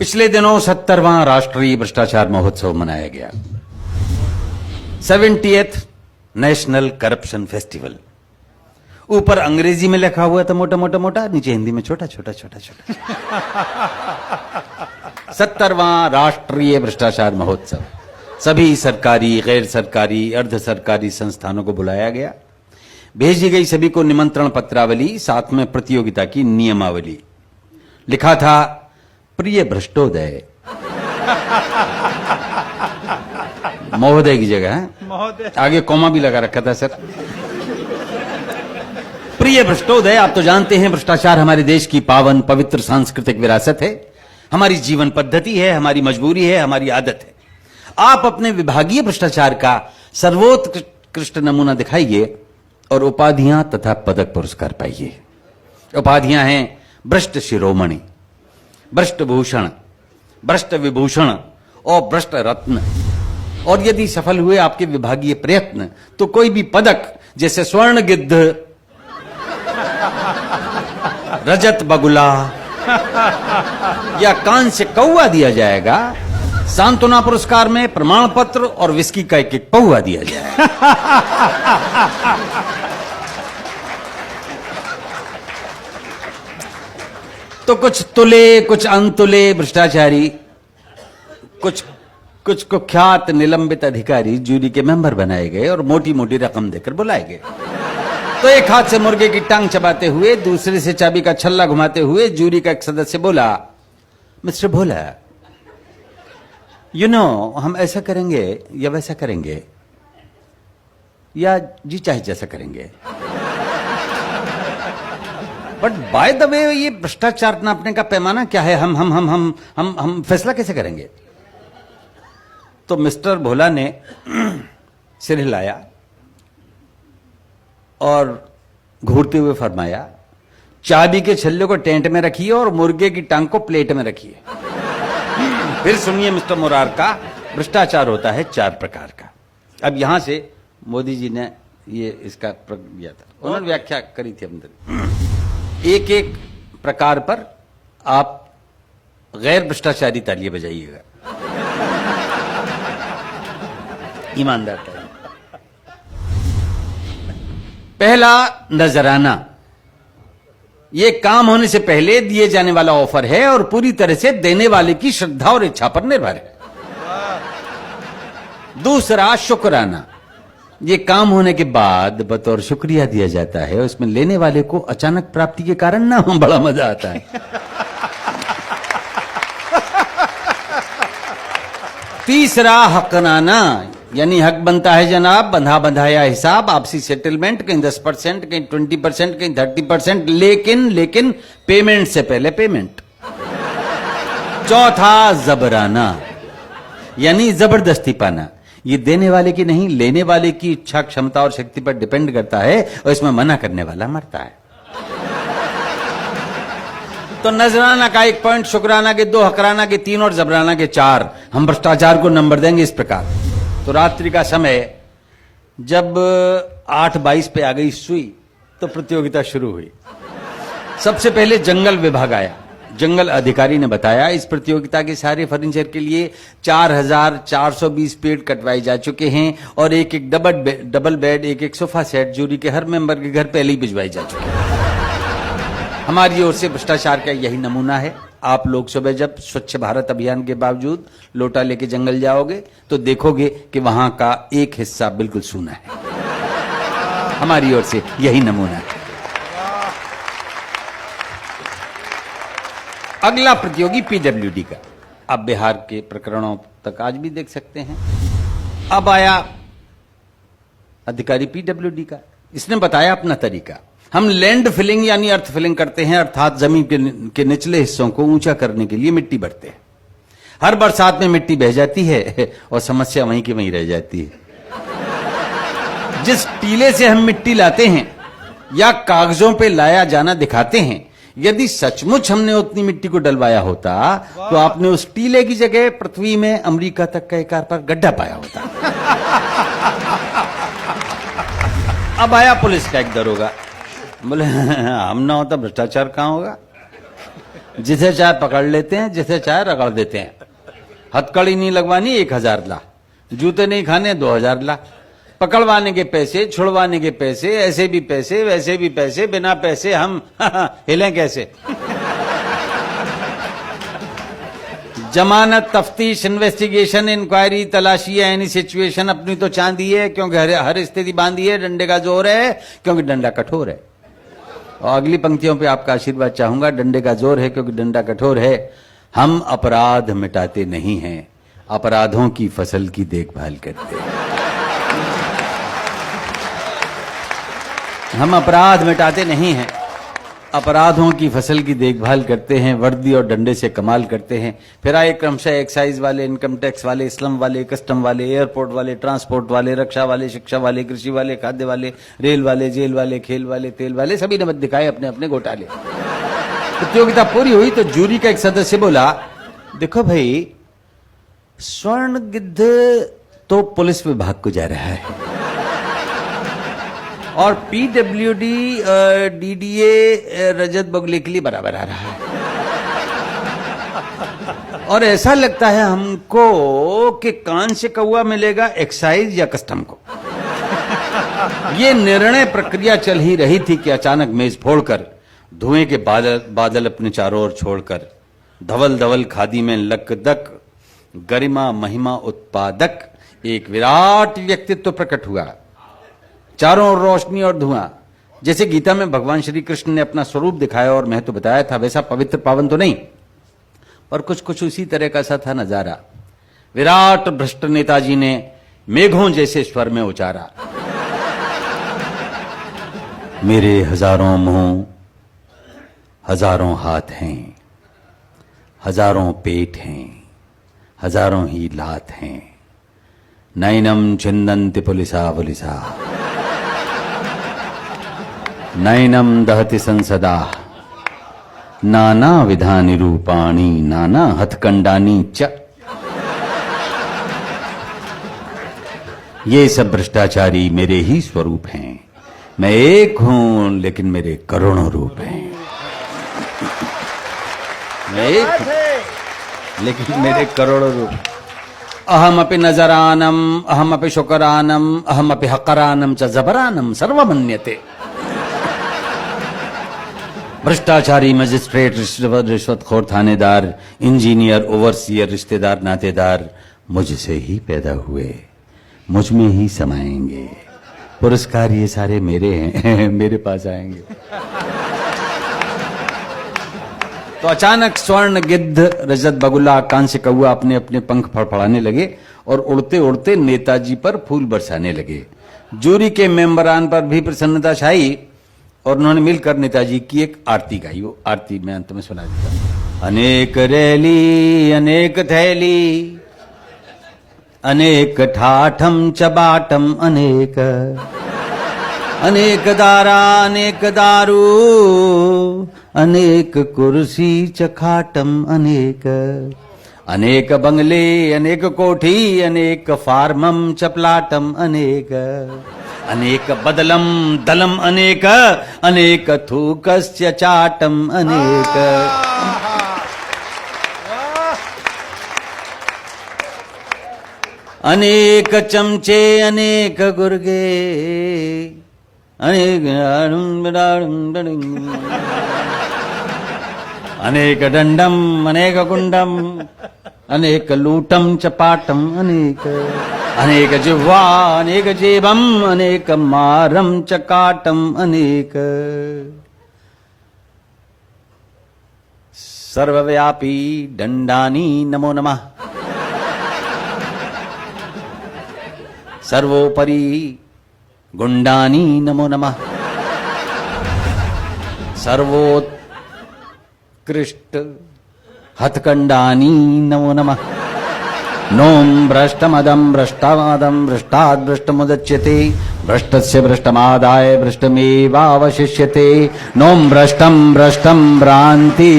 पिछले दिनों 70वां राष्ट्रीय भ्रष्टाचार महोत्सव मनाया गया। 70th national corruption festival. ऊपर अंग्रेजी में लिखा हुआ था मोटा मोटा मोटा, नीचे हिंदी में छोटा छोटा छोटा छोटा। 70वां राष्ट्रीय भ्रष्टाचार महोत्सव। सभी सरकारी, गैर सरकारी, अर्ध सरकारी संस्थानों को बुलाया गया। भेजी गई सभी को निमंत्रण पत्रावली, साथ में प्रतियोगिता की नियमावली। लिखा था प्रिय भ्रष्टोदय। महोदय की जगह है, महोदय आगे कॉमा भी लगा रखा था सर। प्रिय भ्रष्टोदय, आप तो जानते हैं भ्रष्टाचार हमारे देश की पावन पवित्र सांस्कृतिक विरासत है, हमारी जीवन पद्धति है, हमारी मजबूरी है, हमारी आदत है। आप अपने विभागीय भ्रष्टाचार का सर्वोत्कृष्ट नमूना दिखाइए और उपाधियां तथा पदक पुरस्कार पाइए। उपाधियां हैं भ्रष्ट शिरोमणि, भ्रष्ट भूषण, भ्रष्ट विभूषण और भ्रष्ट रत्न। और यदि सफल हुए आपके विभागीय प्रयत्न तो कोई भी पदक, जैसे स्वर्ण गिद्ध, रजत बगुला या कांस्य कौवा दिया जाएगा। सांत्वना पुरस्कार में प्रमाण पत्र और विस्की का एक पौवा दिया जाएगा। तो कुछ तुले, कुछ अनतुले भ्रष्टाचारी, कुछ कुख्यात निलंबित अधिकारी जूरी के मेंबर बनाए गए और मोटी मोटी रकम देकर बुलाए गए। तो एक हाथ से मुर्गे की टांग चबाते हुए, दूसरे से चाबी का छल्ला घुमाते हुए जूरी का एक सदस्य बोला, मिस्टर भोला, हम ऐसा करेंगे या वैसा करेंगे, या जी चाहे जैसा करेंगे। बट बाय द वे, ये भ्रष्टाचार नापने का पैमाना क्या है? हम फैसला कैसे करेंगे? तो मिस्टर भोला ने सिर हिलाया और घूरते हुए फरमाया, चाबी के छल्ले को टेंट में रखिए और मुर्गे की टांग को प्लेट में रखिए। फिर सुनिए मिस्टर मुरार का भ्रष्टाचार होता है 4 प्रकार का। अब यहां से मोदी जी ने ये इसका दिया था, उन्होंने व्याख्या करी थी अंदर। एक एक प्रकार पर आप गैर भ्रष्टाचारी तालियां बजाइएगा, ईमानदार तालियां। पहला, नजराना। यह काम होने से पहले दिए जाने वाला ऑफर है और पूरी तरह से देने वाले की श्रद्धा और इच्छा पर निर्भर है। दूसरा, शुक्राना। ये काम होने के बाद बतौर शुक्रिया दिया जाता है, उसमें लेने वाले को अचानक प्राप्ति के कारण ना बड़ा मजा आता है। तीसरा, हकनाना, यानी हक बनता है जनाब, बंधा बंधाया हिसाब, आपसी सेटलमेंट, कहीं 10%, कहीं 20%, कहीं 30%, लेकिन पेमेंट से पहले पेमेंट। चौथा, जबराना, यानी जबरदस्ती पाना। ये देने वाले की नहीं, लेने वाले की इच्छा, क्षमता और शक्ति पर डिपेंड करता है और इसमें मना करने वाला मरता है। तो नजराना का 1 पॉइंट, शुक्राना के 2, हकराना के 3 और जबराना के 4। हम भ्रष्टाचार को नंबर देंगे इस प्रकार। तो रात्रि का समय जब 8:22 पे आ गई सुई तो प्रतियोगिता शुरू हुई। सबसे पहले जंगल विभाग आया। जंगल अधिकारी ने बताया, इस प्रतियोगिता के सारे फर्नीचर के लिए 4420 पेड़ कटवाए जा चुके हैं और एक डबल बेड, एक सोफा सेट जूरी के हर मेंबर के घर पहले ही भिजवाई जा चुके हैं। हमारी ओर से भ्रष्टाचार का यही नमूना है। आप लोग सुबह जब स्वच्छ भारत अभियान के बावजूद लोटा लेके जंगल जाओगे तो देखोगे कि वहां का एक हिस्सा बिल्कुल सूना है। हमारी ओर से यही नमूना है। अगला प्रतियोगी पीडब्ल्यूडी का। आप बिहार के प्रकरणों तक आज भी देख सकते हैं। अब आया अधिकारी पीडब्ल्यूडी का। इसने बताया अपना तरीका। हम लैंड फिलिंग यानी अर्थ फिलिंग करते हैं, अर्थात जमीन के निचले हिस्सों को ऊंचा करने के लिए मिट्टी भरते हैं। हर बरसात में मिट्टी बह जाती है और समस्या वहीं की वहीं रह जाती है। जिस टीले से हम मिट्टी लाते हैं या कागजों पे लाया जाना दिखाते हैं, यदि सचमुच हमने उतनी मिट्टी को डलवाया होता तो आपने उस टीले की जगह पृथ्वी में अमेरिका तक का एक आर पार गड्ढा पाया होता। अब आया पुलिस का एक दरोगा। बोले हम ना होता भ्रष्टाचार कहां होगा। जिसे चाहे पकड़ लेते हैं, जिसे चाहे रगड़ देते हैं। हथकड़ी नहीं लगवानी 1000 ला, जूते नहीं खाने 2000 ला, पकड़वाने के पैसे, छुड़वाने के पैसे, ऐसे भी पैसे वैसे भी पैसे, बिना पैसे हम हिलें कैसे। जमानत, तफ्तीश, इन्वेस्टिगेशन, इंक्वायरी, तलाशी है, एनी सिचुएशन अपनी तो चांदी है क्योंकि हर स्थिति बांधी है, डंडे का जोर है क्योंकि डंडा कठोर है। और अगली पंक्तियों पे आपका आशीर्वाद चाहूंगा। डंडे का जोर है क्योंकि डंडा कठोर है। हम अपराध मिटाते नहीं हैं, अपराधों की फसल की देखभाल करते हैं। हम अपराध मिटाते नहीं हैं, अपराधों की फसल की देखभाल करते हैं। वर्दी और डंडे से कमाल करते हैं। फिर आए क्रमशः एक्साइज वाले, इनकम टैक्स वाले, स्लम वाले, कस्टम वाले, एयरपोर्ट वाले, ट्रांसपोर्ट वाले, रक्षा वाले, शिक्षा वाले, कृषि वाले, खाद्य वाले, रेल वाले, जेल वाले, खेल वाले, तेल वाले, सभी ने दिखाए अपने अपने घोटाले। प्रतियोगिता पूरी हुई तो जूरी का एक सदस्य बोला, देखो भाई, स्वर्ण गिद्ध तो पुलिस विभाग को जा रहा है और पीडब्ल्यूडी डीडीए रजत बगुले के लिए बराबर आ रहा है। और ऐसा लगता है हमको कि कान से कौवा मिलेगा एक्साइज या कस्टम को। ये निर्णय प्रक्रिया चल ही रही थी कि अचानक मेज फोड़कर, धुएं के बादल अपने चारों ओर छोड़कर, धवल धवल खादी में लकदक, गरिमा महिमा उत्पादक एक विराट व्यक्तित्व प्रकट हुआ। चारों ओर रोशनी और धुआं। जैसे गीता में भगवान श्री कृष्ण ने अपना स्वरूप दिखाया और महत्व बताया था, वैसा पवित्र पावन तो नहीं, पर कुछ कुछ उसी तरह का सा था नजारा। विराट भ्रष्ट नेताजी ने मेघों जैसे स्वर में उचारा, मेरे हजारों मुंह, हजारों हाथ हैं, हजारों पेट हैं, हजारों ही लात हैं, नैनम छिन्दन्ति पुलिसा पुलिसा, नैनम दहति संसदा, नाना विधानि रूपाणि, नाना हथकंडानी च। ये सब भ्रष्टाचारी मेरे ही स्वरूप हैं। मैं एक हूं लेकिन मेरे करोड़ों रूप हैं। मैं एक हूं लेकिन मेरे करोड़ों रूप। अहमपि नजरानम, अहमपि शुकरानम, अहमपि हकरानम च जबरानम सर्वमन्यते। भ्रष्टाचारी, मजिस्ट्रेट, रिश्वतखोर, थानेदार, इंजीनियर, ओवरसियर, रिश्तेदार, नातेदार मुझसे ही पैदा हुए, मुझ में ही समाएंगे। पुरस्कार ये सारे मेरे हैं, मेरे पास आएंगे। तो अचानक स्वर्ण गिद्ध, रजत बगुला, कांस्य कौवा अपने अपने पंख फड़फड़ाने लगे और उड़ते उड़ते नेताजी पर फूल बरसाने लगे। जूरी के मेंबरान पर भी प्रसन्नता छाई और उन्होंने मिलकर नेताजी की एक आरती गाई। वो आरती मैं अंत में सुना देता हूं। अनेक रैली, अनेक थैली, अनेक ठाठम चबाटम, अनेक अनेक दारा, अनेक दारू, अनेक कुर्सी चखाटम, अनेक अनेक बंगले, अनेक कोठी, अनेक फार्मम चपलाटम, अनेक अनेक बदलम दलम, अनेक अनेक थूकस्य चाटम, अनेक अनेक चमचे, अनेक गुर्गे, अनेक अनेक दंडम, अनेक कुंडम, अनेक लूटम चपाटम, अनेक अनेक जिह्वा, अनेक जेबम, अनेक मारम चकाटम, अनेक सर्वव्यापी दंडानी नमो नमः। सर्वोपरि गुंडानी नमो नमः। सर्वोत्कृष्ट हथकंडानी नमो नमः। नोम भ्रष्टमदम भ्रष्टादम भ्रष्टाद् भ्रष्टमुदच्यते, भ्रष्टस्य भ्रष्टमादाय भ्रष्टमेवावशिष्यते। नोम भ्रष्टम भ्रष्टम भ्रांति